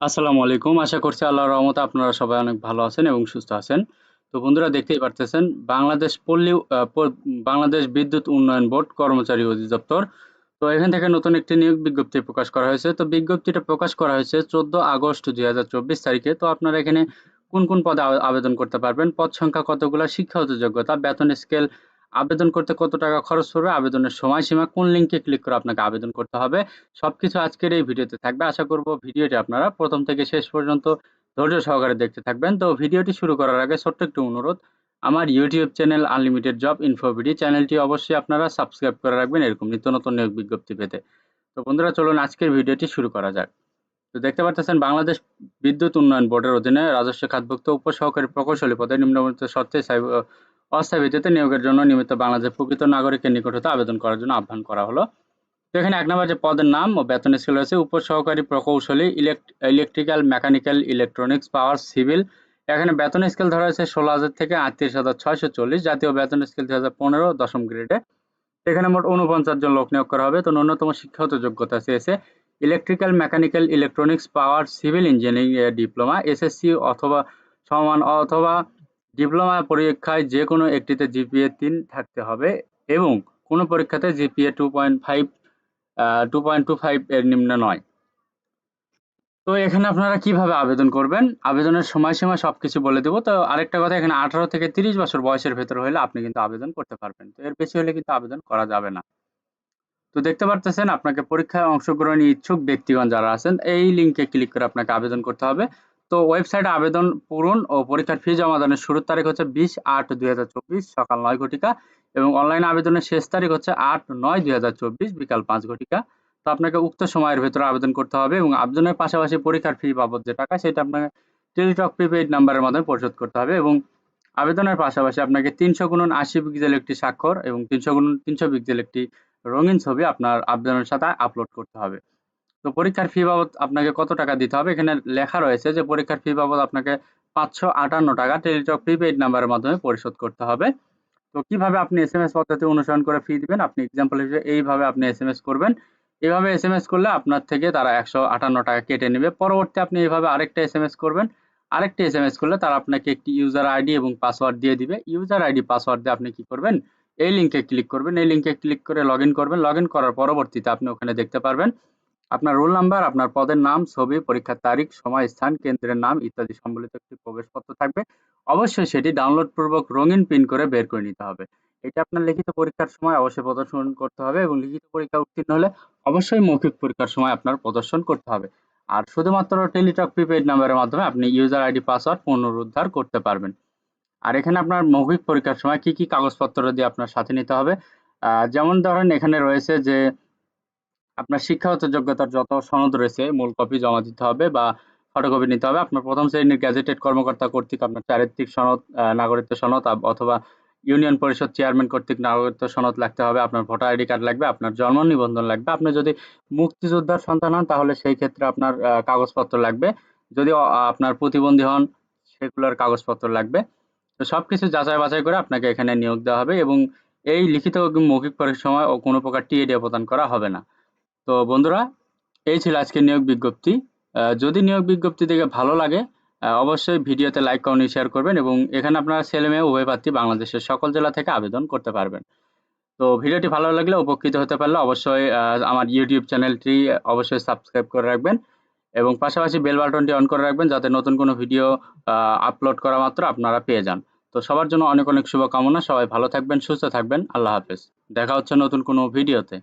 আসসালামু আলাইকুম। আশা করছি আল্লাহর রহমতে আপনারা সবাই অনেক ভালো আছেন এবং সুস্থ আছেন। তো বন্ধুরা দেখতেই পারতেছেন বাংলাদেশ পল্লী আ প বাংলাদেশ বিদ্যুৎ উন্নয়ন বোর্ড কর্মচারী অধিদপ্তর। তো এখান থেকে নতুন একটি নিয়োগ বিজ্ঞপ্তি প্রকাশ করা হয়েছে। তো বিজ্ঞপ্তিটা প্রকাশ করা হয়েছে ১৪ আগস্ট ২০২৪ তারিখে। তো আপনারা এখানে কোন, কোন পদে আবেদন করতে পারবেন, পদ সংখ্যা কতগুলা, শিক্ষাগত যোগ্যতা, বেতন স্কেল, আবেদন করতে কত টাকা খরচ পড়বে, আবেদনের সময়সীমা, কোন লিঙ্কে ক্লিক করে আপনাকে আবেদন করতে হবে। সবকিছু আজকের এই ভিডিওতে থাকবে। আশা করব ভিডিওটি আপনারা প্রথম থেকে শেষ পর্যন্ত ধৈর্য সহকারে দেখতে থাকবেন। তো ভিডিওটি শুরু করার আগে ছোট্ট একটু অনুরোধ, আমার YouTube channel unlimited job info BD চ্যানেলটি অবশ্যই আপনারা সাবস্ক্রাইব করে রাখবেন এরকম নিত্য নতুন নিয়োগ বিজ্ঞপ্তি পেতে। তো বন্ধুরা চলুন আজকের ভিডিওটি শুরু করা যাক। তো দেখতে পাচ্ছেন বাংলাদেশ বিদ্যুৎ উন্নয়ন বোর্ডের অধীনে রাজস্ব খাতভুক্ত উপসহকারী প্রকৌশলী পদে নিম্নবর্ণিত শর্তে অস্থায়ী ভিত্তিতে নিয়োগের জন্য নিমিত্ত বাংলাদেশের প্রকৃত নাগরিকের নিকট হতে আবেদন করার জন্য আহ্বান করা হলো। তো এখানে ১ নাম্বার যে পদের নাম ও বেতন স্কেল রয়েছে, উপসহকারী প্রকৌশলী ইলেকট্রিক্যাল, মেকানিক্যাল, ইলেকট্রনিক্স, পাওয়ার, সিভিল। এখানে বেতন স্কেল ধরা হয়েছে ১৬,০০০ থেকে ৩৮,৬৪০। জাতীয় বেতন স্কেল ২০১৫ দশম গ্রেডে। এখানে মোট ৪৯ জন লোক নিয়োগ করা হবে। তো ন্যূনতম শিক্ষাগত যোগ্যতা চেয়েছে ইলেকট্রিক্যাল, মেকানিক্যাল, ইলেকট্রনিক্স, পাওয়ার, সিভিল ইঞ্জিনিয়ারিং ডিপ্লোমা, এসএসসি অথবা সমান অথবা ডিপ্লোমা পরীক্ষায় যে কোনো একটিতে জিপিএ ৩ থাকতে হবে এবং কোনো পরীক্ষাতে জিপিএ 2.25 এর নিম্নে নয়। তো এখানে আপনারা কিভাবে আবেদন করবেন? আবেদনের সময়সীমা সবকিছু বলে দেব। তো আরেকটা কথা, এখানে ১৮ থেকে ৩০ বছর বয়সের ভেতরে হলে আপনি কিন্তু আবেদন করতে পারবেন। তো এর বেশি হলে কিন্তু আবেদন করা যাবে না। তো দেখতে পারতেছেন আপনাকে পরীক্ষায় অংশগ্রহণে ইচ্ছুক ব্যক্তিগণ যারা আছেন এই লিঙ্কে ক্লিক করে আপনাকে আবেদন করতে হবে। তো ওয়েবসাইটে আবেদন পূরণ ও পরীক্ষার ফি জমা দানের শুরুর তারিখ হচ্ছে ২০/৮/২০২৪ সকাল ৯ ঘটিকা এবং অনলাইন আবেদনের শেষ তারিখ হচ্ছে ৮/৯/২০২৪ বিকাল ৫ ঘটিকা। তো আপনাকে উক্ত সময়ের ভেতরে আবেদন করতে হবে এবং আবেদনের পাশাপাশি পরীক্ষার ফি বাবদ যে টাকা সেটা আপনাকে টেলিটক প্রিপেইড নাম্বারের মাধ্যমে পরিশোধ করতে হবে এবং আবেদনের পাশাপাশি আপনাকে ৩০০x৮০ পিক্সেল একটি স্বাক্ষর এবং ৩০০x৩০০ পিক্সেল একটি রঙিন ছবি আপনার আবেদনের সাথে আপলোড করতে হবে। তো পরীক্ষার ফি বাবদ আপনাকে কত টাকা দিতে হবে? এখানে লেখা রয়েছে যে পরীক্ষার ফি বাবদ আপনাকে ৳৫৫৮ টেলিটক প্রিপেইড নাম্বারের মাধ্যমে পরিশোধ করতে হবে। তো কিভাবে আপনি এসএমএস পদ্ধতি অনুসরণ করে ফি দিবেন? আপনি এক্সাম্পল হিসেবে এইভাবে আপনি এসএমএস করবেন। এভাবে এসএমএস করলে আপনার থেকে তারা ৳১৫৮ কেটে নেবে। পরবর্তী আপনি এভাবে আরেকটা এসএমএস করবেন। আরেকটা এসএমএস করলে তারা আপনাকে একটি ইউজার আইডি এবং পাসওয়ার্ড দিয়ে দিবে। ইউজার আইডি পাসওয়ার্ড দিয়ে আপনি কি করবেন? এই লিঙ্কে ক্লিক করবেন। এই লিঙ্কে ক্লিক করে লগইন করবেন। লগইন করার পরবর্তীতে আপনি ওখানে দেখতে পারবেন আপনার রোল নাম্বার, আপনার পদের নাম, ছবি, পরীক্ষার তারিখ, সময়, স্থান, কেন্দ্রের নাম ইত্যাদি সম্বলিত একটি প্রবেশপত্র থাকবে। অবশ্যই সেটি ডাউনলোড পূর্বক রঙিন প্রিন্ট করে বের করে নিতে হবে। এটা আপনার লিখিত পরীক্ষার সময় অবশ্যই প্রদর্শন করতে হবে এবং লিখিত পরীক্ষায় উত্তীর্ণ হলে অবশ্যই মৌখিক পরীক্ষার সময় আপনার প্রদর্শন করতে হবে। আর শুধুমাত্র টেলিটক প্রিপেইড নাম্বারের মাধ্যমে আপনি ইউজার আইডি পাসওয়ার্ড পুনরুদ্ধার করতে পারবেন। আর এখানে আপনার মৌখিক পরীক্ষার সময় কি, কি কাগজপত্র দিয়ে আপনার সাথে নিতে হবে? যেমন ধরেন এখানে রয়েছে যে আপনার শিক্ষাগত যোগ্যতার যত সনদ রয়েছে মূল কপি জমা দিতে হবে বা ফটোকপি নিতে হবে। আপনার ১ম শ্রেণীর গেজেটেড কর্মকর্তা কর্তৃক আপনার চারিত্রিক সনদ, নাগরিকত্ব সনদ অথবা ইউনিয়ন পরিষদ চেয়ারম্যান কর্তৃক নাগরিকত্ব সনদ লাগতে হবে। আপনার ভোটার আইডি কার্ড লাগবে, আপনার জন্ম নিবন্ধন লাগবে। আপনি যদি মুক্তিযোদ্ধার সন্তান হন তাহলে সেই ক্ষেত্রে আপনার কাগজপত্র লাগবে। যদি আপনার প্রতিবন্ধী হন সেগুলোর কাগজপত্র লাগবে। তো সবকিছু যাচাই বাছাই করে আপনাকে এখানে নিয়োগ দেওয়া হবে এবং এই লিখিত এবং মৌখিক পরীক্ষার সময় কোনো প্রকার টিএডি প্রদান করা হবে না। তো বন্ধুরা এই ছিল আজকের নিয়োগ বিজ্ঞপ্তি। যদি নিয়োগ বিজ্ঞপ্তি দেখে ভালো লাগে অবশ্যই ভিডিওতে লাইক, কমেন্ট, শেয়ার করবেন এবং এখানে আপনারা ছেলে-মেয়ে উভয় প্রার্থী বাংলাদেশের সকল জেলা থেকে আবেদন করতে পারবেন। তো ভিডিওটি ভালো লাগলে উপকৃত হতে পারলে অবশ্যই আমার ইউটিউব চ্যানেলটি অবশ্যই সাবস্ক্রাইব করে রাখবেন এবং পাশাপাশি বেল বাটনটি অন করে রাখবেন যাতে নতুন কোনো ভিডিও আপলোড করা মাত্র আপনারা পেয়ে যান। তো সবার জন্য অনেক, অনেক শুভকামনা। সবাই ভালো থাকবেন, সুস্থ থাকবেন। আল্লাহ হাফেজ। দেখা হচ্ছে নতুন কোনো ভিডিওতে।